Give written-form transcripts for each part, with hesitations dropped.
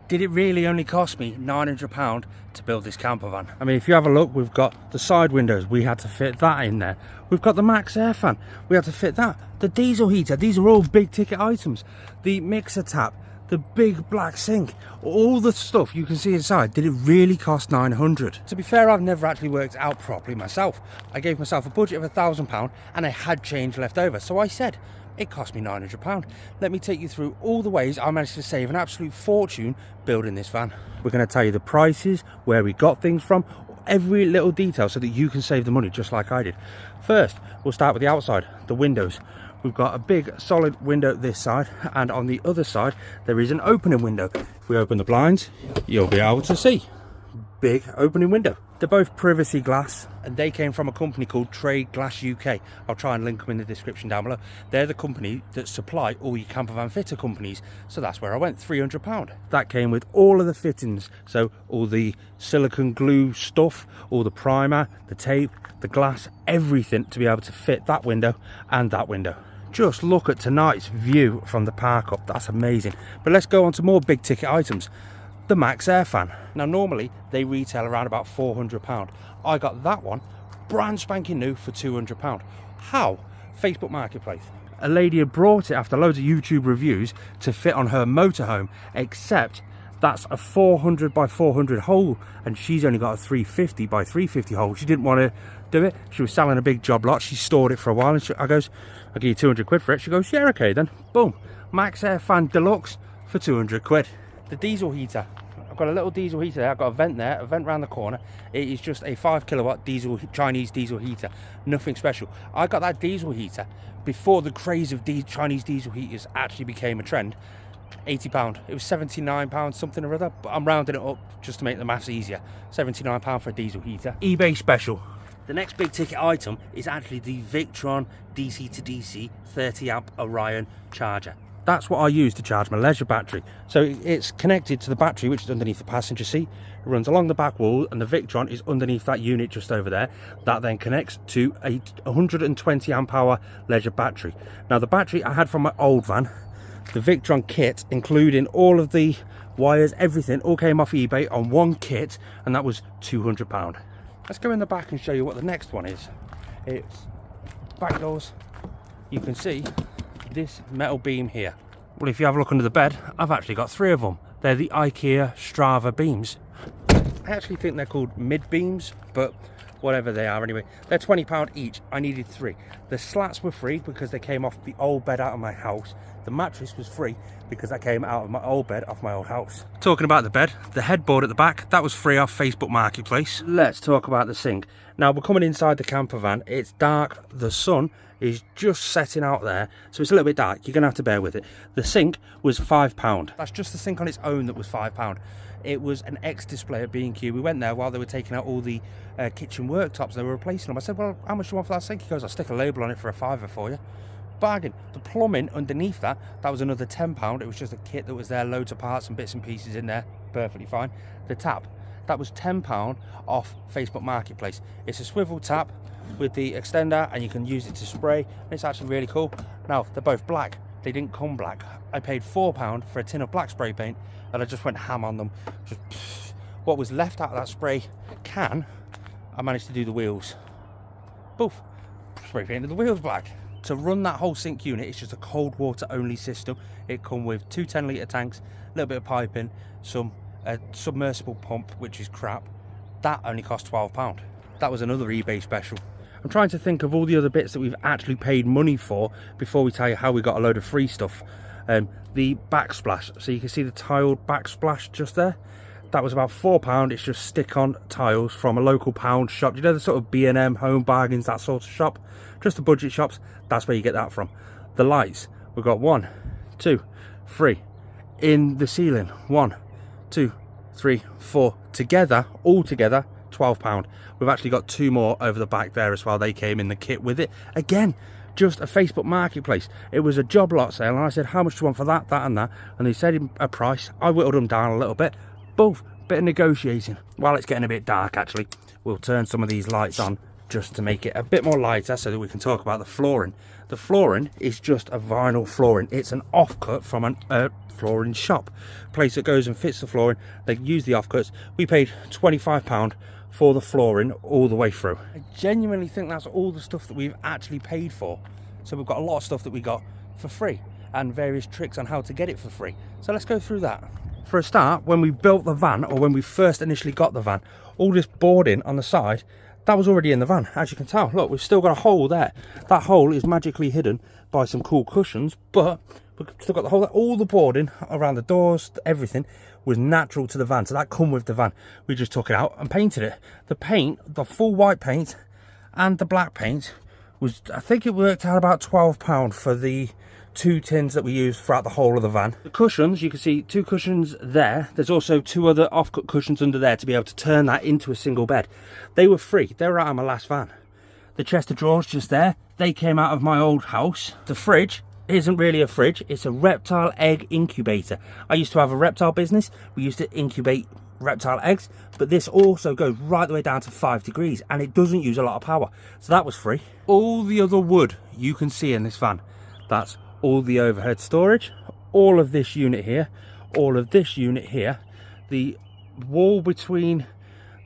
Did it really only cost me £900 to build this camper van? I mean, if you have a look, we've got the side windows, we had to fit that in there. We've got the Maxx air fan, we had to fit that. The diesel heater, these are all big ticket items. The mixer tap, the big black sink, all the stuff you can see inside. Did it really cost £900? To be fair, I've never actually worked out properly myself. I gave myself a budget of £1,000 and I had change left over. So I said, it cost me £900. Let me take you through all the ways I managed to save an absolute fortune building this van. We're going to tell you the prices, where we got things from, every little detail so that you can save the money just like I did. First, we'll start with the outside, the windows. We've got a big solid window this side, and on the other side there is an opening window. If we open the blinds, you'll be able to see. Big opening window. They're both privacy glass and they came from a company called Trade Glass UK. I'll try and link them in the description down below. They're the company that supply all your campervan fitter companies, so that's where I went, £300. That came with all of the fittings, so all the silicone glue stuff, all the primer, the tape, the glass, everything to be able to fit that window and that window. Just look at tonight's view from the park up, that's amazing. But let's go on to more big ticket items. The Maxx air fan. Now normally they retail around about £400. I got that one brand spanking new for £200. How? Facebook Marketplace. A lady had brought it after loads of YouTube reviews to fit on her motorhome, except that's a 400 by 400 hole and she's only got a 350 by 350 hole. She didn't want to do it. She was selling a big job lot. She stored it for a while and I goes, I'll give you 200 quid for it. She goes, yeah, okay then. Boom. Maxx air fan deluxe for 200 quid. The diesel heater. I've got a little diesel heater there. I've got a vent there, a vent around the corner. It is just a 5 kilowatt diesel, Chinese diesel heater. Nothing special. I got that diesel heater before the craze of Chinese diesel heaters actually became a trend. £80. It was £79 something or other, but I'm rounding it up just to make the maths easier. £79 for a diesel heater. eBay special. The next big ticket item is actually the Victron DC to DC 30 amp Orion charger. That's what I use to charge my leisure battery. So it's connected to the battery, which is underneath the passenger seat. It runs along the back wall and the Victron is underneath that unit just over there. That then connects to a 120 amp hour leisure battery. Now the battery I had from my old van, the Victron kit, including all of the wires, everything, all came off eBay on one kit, and that was £200. Let's go in the back and show you what the next one is. It's back doors. You can see this metal beam here. Well, if you have a look under the bed, I've actually got 3 of them. They're the IKEA Strava beams. I actually think they're called mid beams, but whatever they are anyway. They're £20 each. I needed 3. The slats were free because they came off the old bed out of my house. The mattress was free because that came out of my old bed off my old house. Talking about the bed, the headboard at the back, that was free off Facebook Marketplace. Let's talk about the sink. Now we're coming inside the camper van. It's dark. The sun is just setting out there, so it's a little bit dark. You're gonna have to bear with it. The sink was £5. That's just the sink on its own that was £5. It was an X-display at B&Q. We went there while they were taking out all the kitchen worktops. They were replacing them. I said, well, how much do you want for that sink? He goes, I'll stick a label on it for a £5 for you. Bargain. The plumbing underneath that was another £10. It was just a kit that was there, loads of parts and bits and pieces in there, perfectly fine. The tap, that was £10 off Facebook Marketplace. It's a swivel tap with the extender and you can use it to spray, and it's actually really cool. Now they're both black, they didn't come black. I paid £4 for a tin of black spray paint and I just went ham on them. Just what was left out of that spray can, I managed to do the wheels. Poof, spray painted the wheels black. To run that whole sink unit, it's just a cold water only system. It come with 2 10-litre tanks, a little bit of piping, some submersible pump, which is crap. That only cost £12. That was another eBay special. I'm trying to think of all the other bits that we've actually paid money for before we tell you how we got a load of free stuff. The backsplash, so you can see the tiled backsplash just there. That was about £4. It's just stick-on tiles from a local pound shop. You know, the sort of B&M, Home Bargains, that sort of shop. Just the budget shops, that's where you get that from. The lights, we've got 1, 2, 3 in the ceiling. 1, 2, 3, 4 together, all together, £12. We've actually got 2 more over the back there as well. They came in the kit with it. Again, just a Facebook Marketplace. It was a job lot sale and I said, how much do you want for that, that and that? And they said a price. I whittled them down a little bit. Both, bit of negotiating. While it's getting a bit dark actually, we'll turn some of these lights on just to make it a bit more lighter so that we can talk about the flooring. The flooring is just a vinyl flooring. It's an offcut from a flooring shop, place that goes and fits the flooring. They use the offcuts. We paid £25 for the flooring all the way through. I genuinely think that's all the stuff that we've actually paid for. So we've got a lot of stuff that we got for free and various tricks on how to get it for free. So let's go through that. For a start, when we built the van, or when we first initially got the van, all this boarding on the side, that was already in the van. As you can tell, look, we've still got a hole there. That hole is magically hidden by some cool cushions, but we've still got the hole there. All the boarding around the doors, everything was natural to the van, so that come with the van. We just took it out and painted it. The paint, the full white paint and the black paint was, I think it worked out about £12 for the 2 tins that we used throughout the whole of the van. The cushions, you can see 2 cushions there. There's also 2 other offcut cushions under there to be able to turn that into a single bed. They were free. They were out of my last van. The chest of drawers just there, they came out of my old house. The fridge isn't really a fridge, it's a reptile egg incubator. I used to have a reptile business. We used to incubate reptile eggs, but this also goes right the way down to 5 degrees and it doesn't use a lot of power, so that was free. All the other wood you can see in this van, that's all the overhead storage, all of this unit here, all of this unit here, the wall between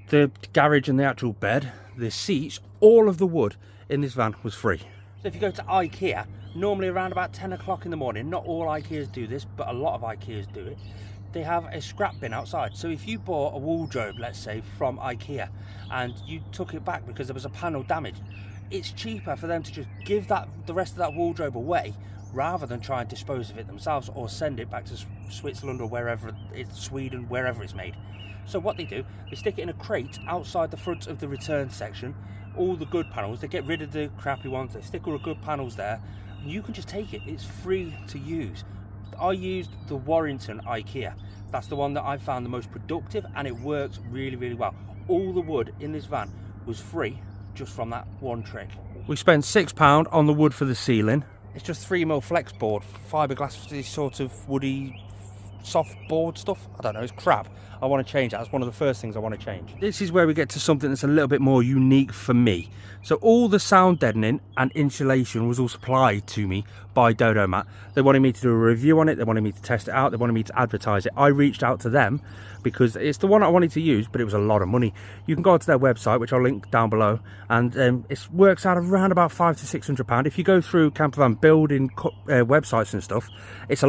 the garage and the actual bed, the seats, all of the wood in this van was free. So if you go to IKEA, normally around about 10 o'clock in the morning, not all IKEAs do this, but a lot of IKEAs do it, they have a scrap bin outside. So if you bought a wardrobe, let's say, from IKEA, and you took it back because there was a panel damaged, it's cheaper for them to just give the rest of that wardrobe away, rather than try and dispose of it themselves or send it back to Switzerland or wherever it's, Sweden, wherever it's made. So what they do, they stick it in a crate outside the front of the return section. All the good panels, they get rid of the crappy ones, they stick all the good panels there, and you can just take it. It's free to use. I used the Warrington IKEA. That's the one that I found the most productive, and it works really, really well. All the wood in this van was free just from that one trick. We spent £6 on the wood for the ceiling. It's just 3mm flex board, fiberglass, this sort of woody soft board stuff. I don't know, it's crap. I want to change that. That's one of the first things I want to change. This is where we get to something that's a little bit more unique for me. So all the sound deadening and insulation was all supplied to me by Dodo Mat. They wanted me to do a review on it, they wanted me to test it out, they wanted me to advertise it. I reached out to them because it's the one I wanted to use, but it was a lot of money. You can go to their website, which I'll link down below, and it works out around about £500 to £600. If you go through Campervan building websites and stuff,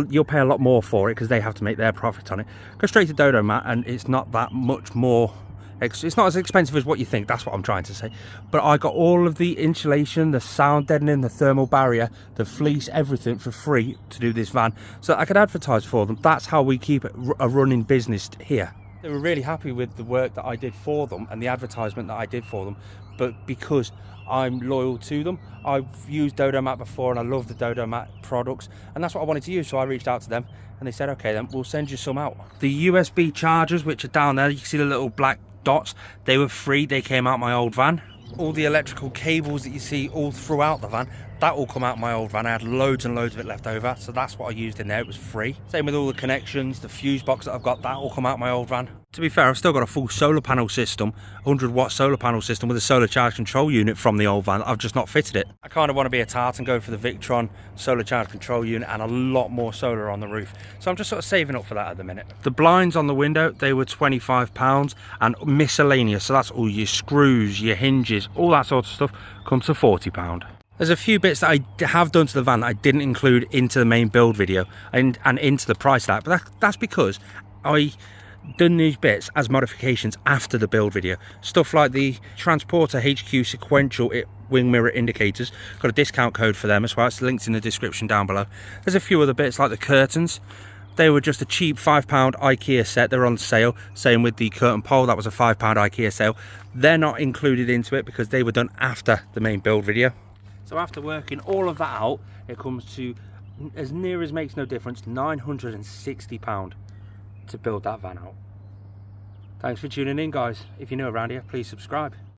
you'll pay a lot more for it because they have to make their profit on it. Go straight to Dodo Mat and it's not that much more. It's not as expensive as what you think, that's what I'm trying to say. But I got all of the insulation, the sound deadening, the thermal barrier, the fleece, everything for free to do this van, so I could advertise for them. That's how we keep a running business here. They were really happy with the work that I did for them and the advertisement that I did for them, but because I'm loyal to them, I've used Dodo Mat before and I love the Dodo Mat products, and that's what I wanted to use, so I reached out to them and they said, okay then, we'll send you some out. The USB chargers, which are down there, you can see the little black dots, they were free, they came out my old van. All the electrical cables that you see all throughout the van, that all come out my old van. I had loads and loads of it left over, so that's what I used in there. It was free. Same with all the connections, the fuse box that I've got, that all come out my old van. To be fair, I've still got a full solar panel system, 100-watt solar panel system with a solar charge control unit from the old van. I've just not fitted it. I kind of want to be a tart and go for the Victron solar charge control unit and a lot more solar on the roof. So I'm just sort of saving up for that at the minute. The blinds on the window, they were £25, and miscellaneous, so that's all your screws, your hinges, all that sort of stuff, comes to £40. There's a few bits that I have done to the van that I didn't include into the main build video and into the price tag, but that's because I done these bits as modifications after the build video. Stuff like the Transporter HQ sequential wing mirror indicators, got a discount code for them as well, it's linked in the description down below. There's a few other bits like the curtains. They were just a cheap £5 IKEA set, they're on sale. Same with the curtain pole, that was a £5 IKEA sale. They're not included into it because they were done after the main build video. So after working all of that out, it comes to, as near as makes no difference, £960 to build that van out. Thanks for tuning in, guys. If you're new around here, please subscribe.